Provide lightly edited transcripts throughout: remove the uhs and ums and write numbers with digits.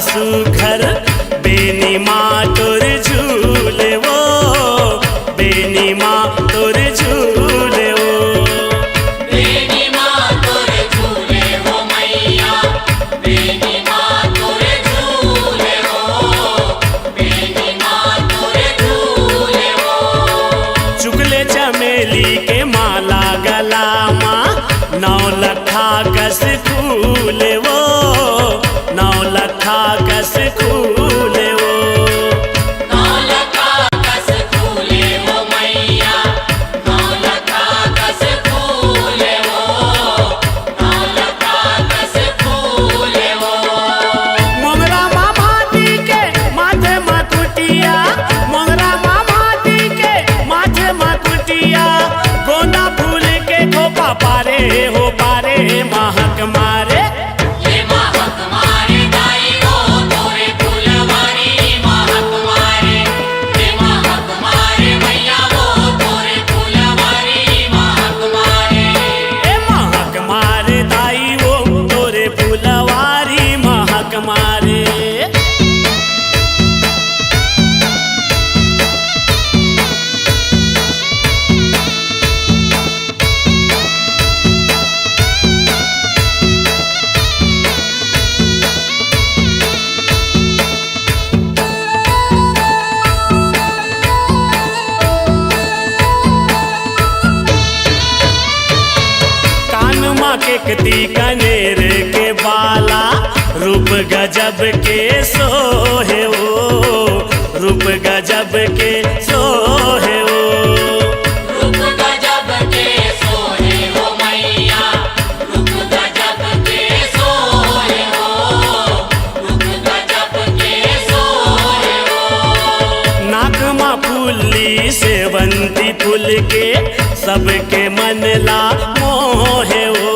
सुघर बेनी माँ तोर झूले वो, बेनी माँ तोर झूले वो। बेनी माँ तोर झूले हो मैया, बेनी माँ तोर झूले हो, बेनी माँ तोर झूले हो। चुगले चमेली के माला गला माँ, 9 लखा कस फूले वो, 9 लखा कस फूले वो। 9 लखा कस फूले हो मैया, 9 लखा कस फूले हो, 9 लखा कस फूले हो। मोगरा माँ भाती के माथे मकुटिया, मोगरा माँ भाती के माथे मकुटिया, गोंदा फूल के खोपा पारे हो पारे महक मारे। ये महक मारे दाई हो तोरे फुलवारी महक मारे, ये महक मारे मैया वो तोरे फुलवारी महक मारे। ए महक मारे दाई वो तोरे फुलवारी महक मारे। कान माँ के कती कनेर के बाला, रूप गजब के सोहे वो, रूप गजब के सोहे वो। रूप गजब के सोहे हो मैया, रूप गजब के सोहे हो, रूप गजब के सोहे हो। नाक माँ फूली सेवंती फूल के, सबके मन ला मोहे वो,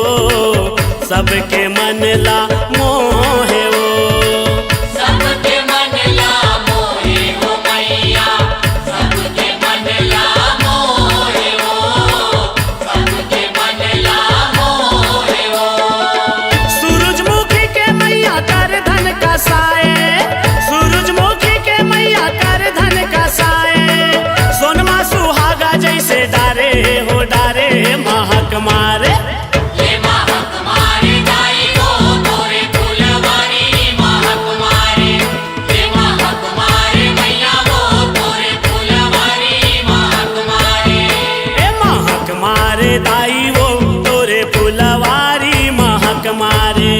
सबके मन ला मोहे वो। सबके मन ला मोहे हो मैया, सबके मन ला मोहे हो, सबके मन ला मोहे हो। सूरजमुखी के मैया कर धन का साए, सूरजमुखी के मैया कर धन का साए, सोनमा सुहागा जैसे डारे हो डारे महक मारे। ये महक मारे दाई हो तोरे फुलवारी महक मारे, ये महक मारे मैया वो तोरे फुलवारी महक मारे। ए महक मारे दाई वो तोरे फुलवारी महक मारे।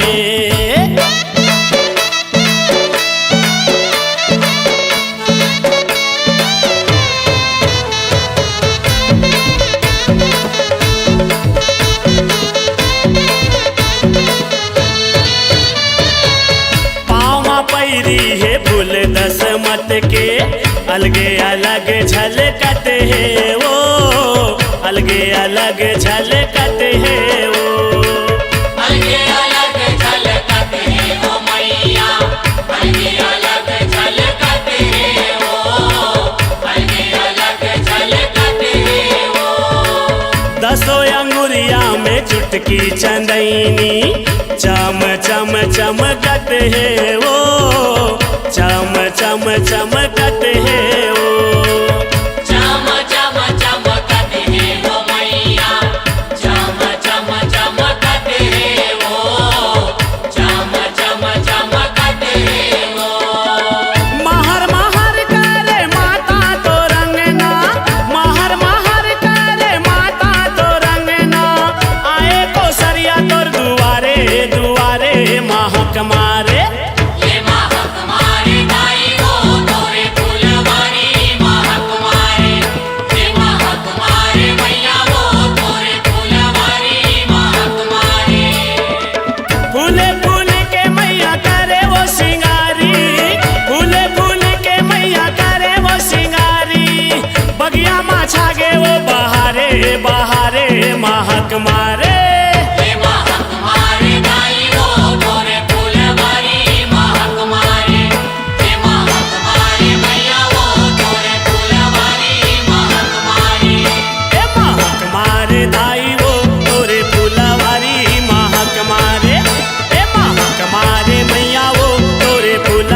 पाँव पैरी है फूल 10 मत के, अलगे अलग झलकत है वो, अलगे अलग झलकत है वो। अलगे अलग झलकत है हो मैया, अलगे अलग झलकत है हो, अलगे अलग झलकत है हो। 10 अंगुरिया में चुटकी चंदैनी, चम चम चमकत है वो, चम चम चमकत है वो। चम चम चमकत है हो मैया, चम चम चमकत है हो, चम चम चमकत है हो। महर महर करे माता तो रंगना, महर महर करे माता तो रंगना, आए को सरिया तोर दुआरे दुआरे महक मारे। ये महक मारे दाई हो तोरे फुलवारी महक मारे, ये महक मारे मैया वो तोरे फुलवारी महक मारे। फूले फूल के मैया करे वो सिंगारी, फूले फूल के मैया करे वो सिंगारी, बगिया माँ छागे वो बहारे बहारे महक मारे। ये महक मारे दाई हो तोरे फुलवारी महक मारे, ये महक मारे मैया वो तोरे फुलवारी महक मारे। ए महक मारे दाई वो तोरे फुलवारी महक मारे, ए महक मारे मैया वो तोरे फुल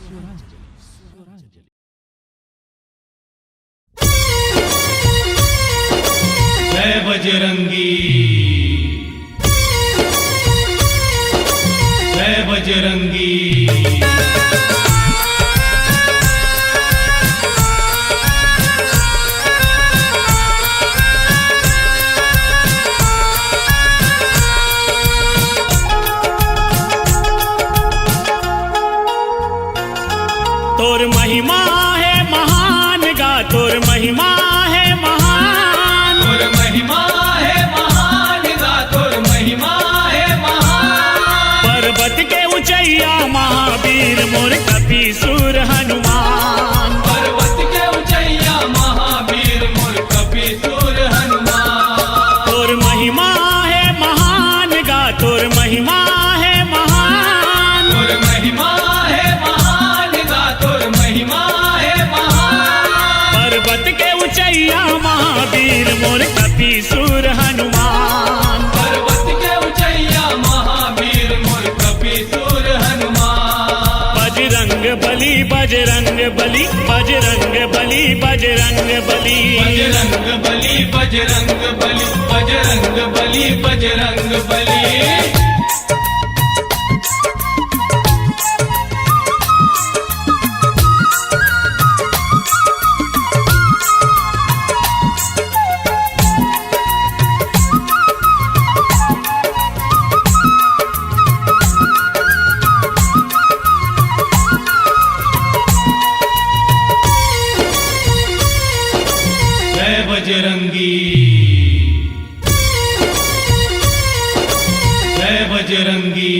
जय बजरंगी, जय बजरंगी। तोर महिमा है महान गा, तोर महिमा है महान, तोर महिमा है महान गा, तोर महिमा है महान। पर्वत के ऊंचैया महावीर मोर कपीसुर हनुमान, पर्वत के ऊंचैया महावीर मोर कपीसुर हनुमान। तोर महिमा है महान गा, तोर महिमा है महान, तोर महिमा है महान गा, तोर महिमा है महान। पर्वत के ऊंचैया महावीर मोर कपीसुर हनुमान, पर्वत के ऊंचैया महावीर मोर कपीसुर हनुमान। बजरंग बली बजरंग बली बजरंग बली बजरंग बली, बजरंग बली बजरंग बली बजरंग बली बजरंग बली। जय बजरंगी, जय बजरंगी।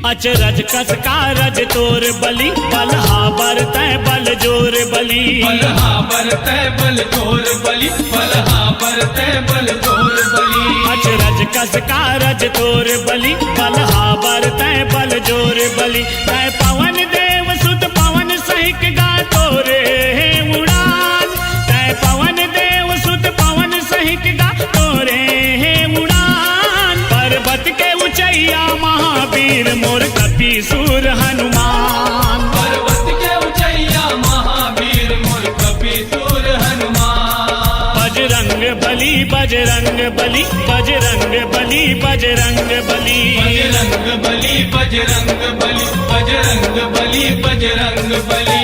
अचरज कस कारज तोर बलि, बलहा बरतै बल जोर बलि, बलहा बरतै बल जोर बलि, बलहा बरतै बल जोर बलि। अचरज कस कारज तोर बलि, बलहा बरतै बल जोर बलि। तै पवन देव सुत पवन सहिक गा तोरे हे उड़ान, तै पवन देव सुत पवन सहिक गा तोरे हे उड़ान। पर्वत के ऊंचैया महावीर मोर कपीसुर हनुमान, पर्वत के ऊंचैया महावीर मोर कपीसुर हनुमान। बजरंग बली बजरंग बली बजरंग बली बजरंग बली, बजरंग बली बजरंग बली बजरंग बली बजरंग बली।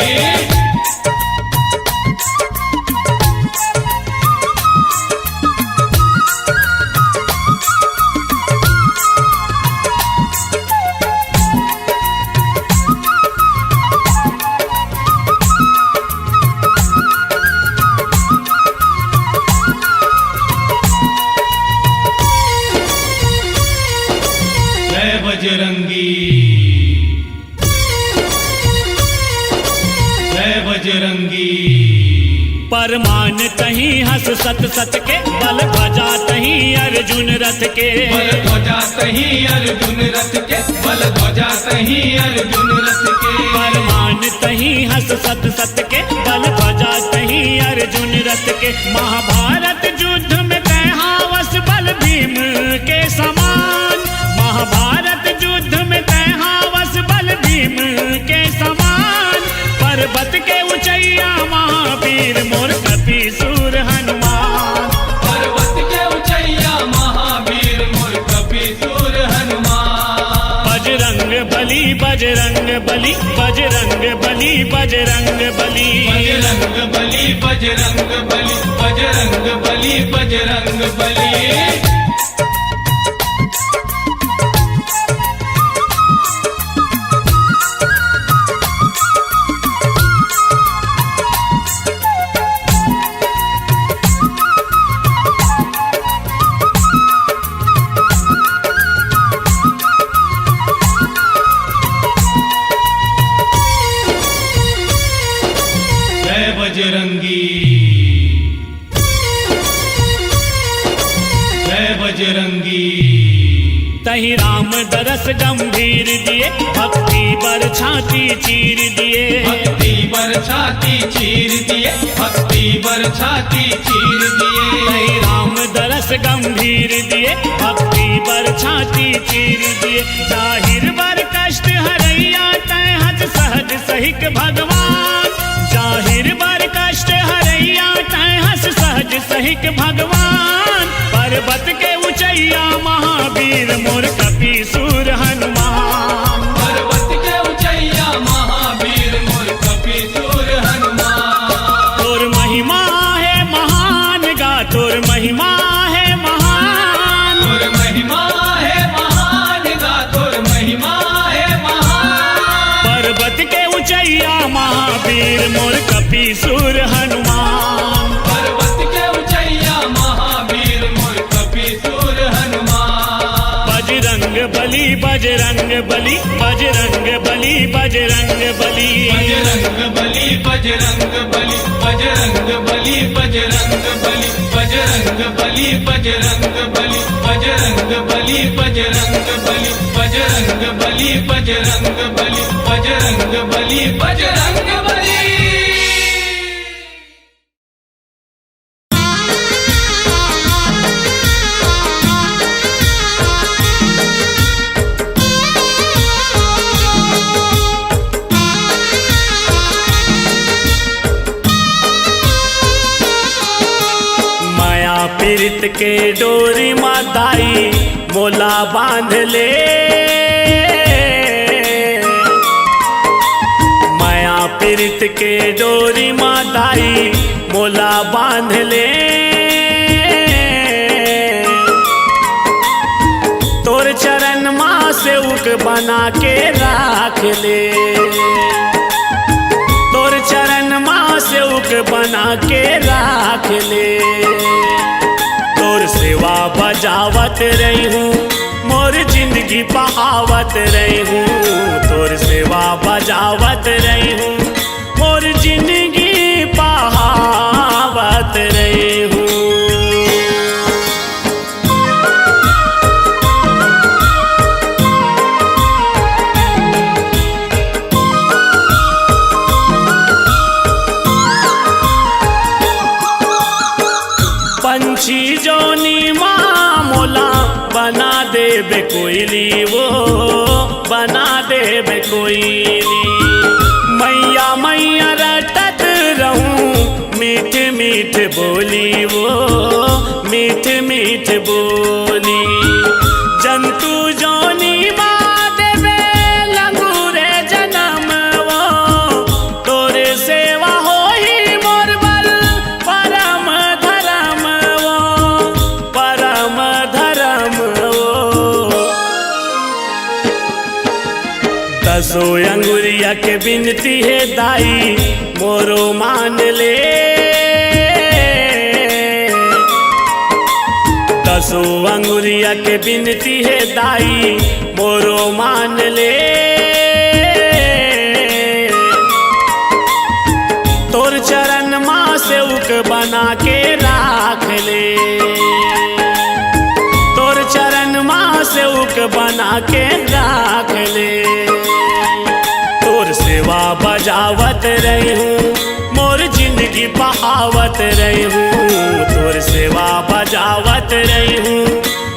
जय बजरंगी, जय बजरंगी। परमान तहीं हस सत सत के, बल ध्वजा तहीं अर्जुन रथ के, बल ध्वजा तहीं अर्जुन रथ के, बल ध्वजा तहीं अर्जुन रथ के। परमान तहीं हस सत सत के, बल ध्वजा तहीं अर्जुन रथ के। महाभारत युद्ध में तैहावस बल भीम के समान, महाभारत युद्ध में तैहावस बल भीम के समान। पर्वत के ऊंचैया महावीर मोर कपीसुर हनुमान, पर्वत के ऊंचैया महावीर मोर कपीसुर हनुमान। बजरंग बली बजरंग बली बजरंग बली बजरंग बली, बजरंग बली बजरंग बली बजरंग बली बजरंग बली। जय बजरंगी, जय बजरंगी। तही राम दरस गंभीर दिए, भक्ति बर छाती चीर दिए, भक्ति बर छाती चीर दिए, भक्ति बर छाती चीर दिए। तही राम दरस गंभीर दिए, भक्ति बर छाती चीर दिए। जाहिर बर कष्ट हरैया तै हज सहज सहिक भगवान, जाहिर बर कष्ट हरैया तय हस सहज सहिक भगवान। पर्वत के ऊंचैया महावीर मोर कपीसूर हनुमान, पर्वत के ऊंचैया महावीर मोर कपीसूर हनुमान। तोर महिमा है महान गा, तोर महिमा है महान, तोर महिमा है महान गा, तोर महिमा है महान। पर्वत के ऊंचैया महावीर मोर कपीसूर हनुमान। पर्वत के ऊंचैया महावीर मोर कपीसूर हनुमान। बजरंग बली बजरंग बली बजरंग बली बजरंग बली, बजरंग बली बजरंग बली बजरंग बली बजरंग बली बजरंग बली बजरंग बली बजरंग बली बजरंग बली बजरंग बली बजरंग बली बजरंग बली बजरंग बली। पीरित के डोरी माताई मोला बांध ले, माया पीरित के डोरी माताई मोला बांध ले। तोर चरण माँ सेवक बना के राख ले, तोर चरण माँ सेवक बना के राख ले। तोर सेवा बजावत रही हूँ मोर जिंदगी बहावत रही हूँ, तोर सेवा बजावत रही हूँ मोर जिंदगी बहावत रही हूँ। पंछी जोनी माँ मोला बना देबे कोयली, वो बना देबे कोयली। मैया मैया रटत रहूं मीठ मीठ बोली, वो मीठ मीठ बोली। जंतु जोनी माँ देबे लंगूरे जन्म, वो तोरे सेवा होही मोर बल परम धर्म, वो परम धर्म। वो दसो अंगुरिया के बिनती है दाई मोरो मान ले, दसो अंगुरिया के बिनती है दाई मोरो मान ले। तोर चरण माँ सेवक बना के राख ले, तोर चरण माँ सेवक बना के राख ले। तोर सेवा बजावत रही हूँ मोर जिंदगी बहावत रही हूँ, तोर सेवा बजावत रही हूँ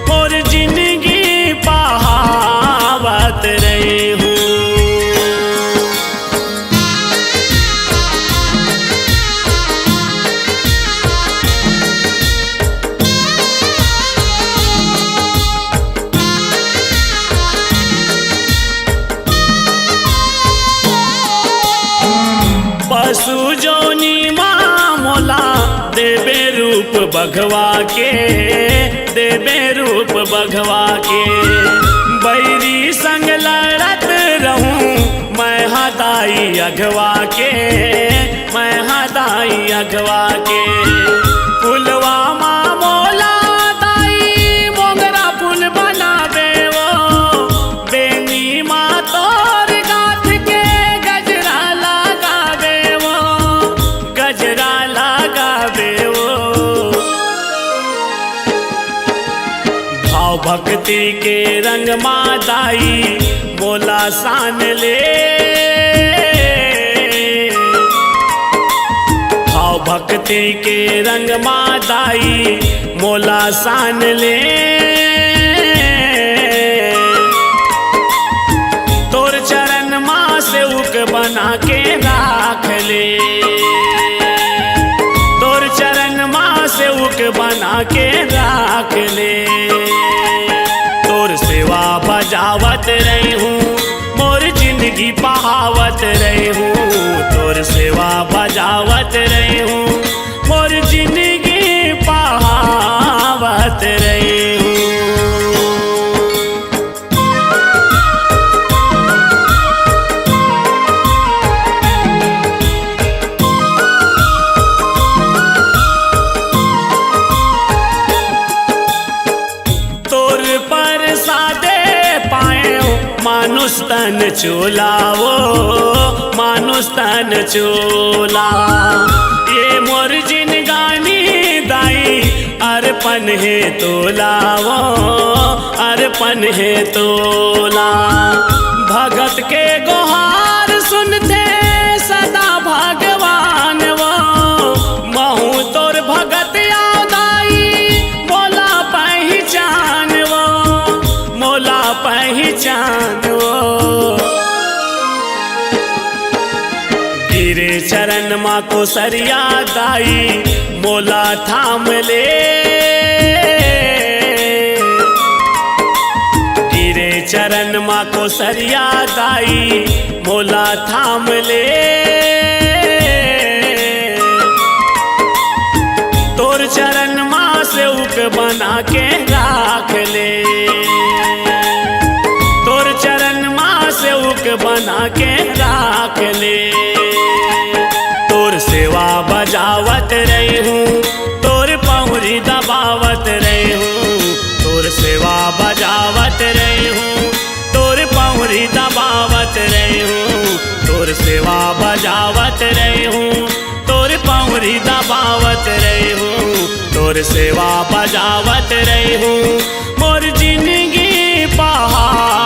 मोर जिंदगी बहावत रही हूँ। पशु जोनी माँ मोला देबे रूप बघवा के, देबे रूप बघवा के। बैरी संग लड़त रहूं मैं हदाई अघवा के, मैं हदाई अघवा के। फुलवा माँ मोला दाई मोगरा फूल बनावे, वो बेनी माँ तोर गाथ के गजरा लगावे, वो गजरा लगावे। वो भाव भक्ति के रंग मादाई मोला सान ले, भाव भक्ति के रंग मादाई मोला सान ले। तोर चरण माँ सेवक बना के राख ले। तोर चरण माँ सेवक बना के राख ले। तोर सेवा बजावत रही हूँ, मोर जिंदगी बहावत रही हूँ। तोर सेवा बजावत रही हूँ, मोर जिंदगी बहावत रही हूँ। मानुष तन चोलावो, मानुष तन चोला। ये मोर जिनगानी दाई अर्पण है तोलावो, अर्पण है तोला। भगत के गुहार सुनते सदा भगवान वो, महू तोर भगत यादाई मोला पहचान वो, मोला पहचान वो। गिरे चरण माँ को सरिया दाई मोला थाम ले। गिरे चरण माँ को सरिया दाई मोला थाम ले। तोर चरण माँ सेवक बना के राख ले। तोर चरण माँ सेवक बना के राख ले। तोर सेवा बजावत रही हूँ, तोर पहुरी दबावत रही हूँ। तोर सेवा बजावत रही हूँ, तोर पहुरी दबावत रही हूँ। तोर सेवा बजावत रही हूँ, तोर पहुरी दबावत रही हूँ। तोर सेवा बजावत रही हूँ, मोर जिंदगी बहा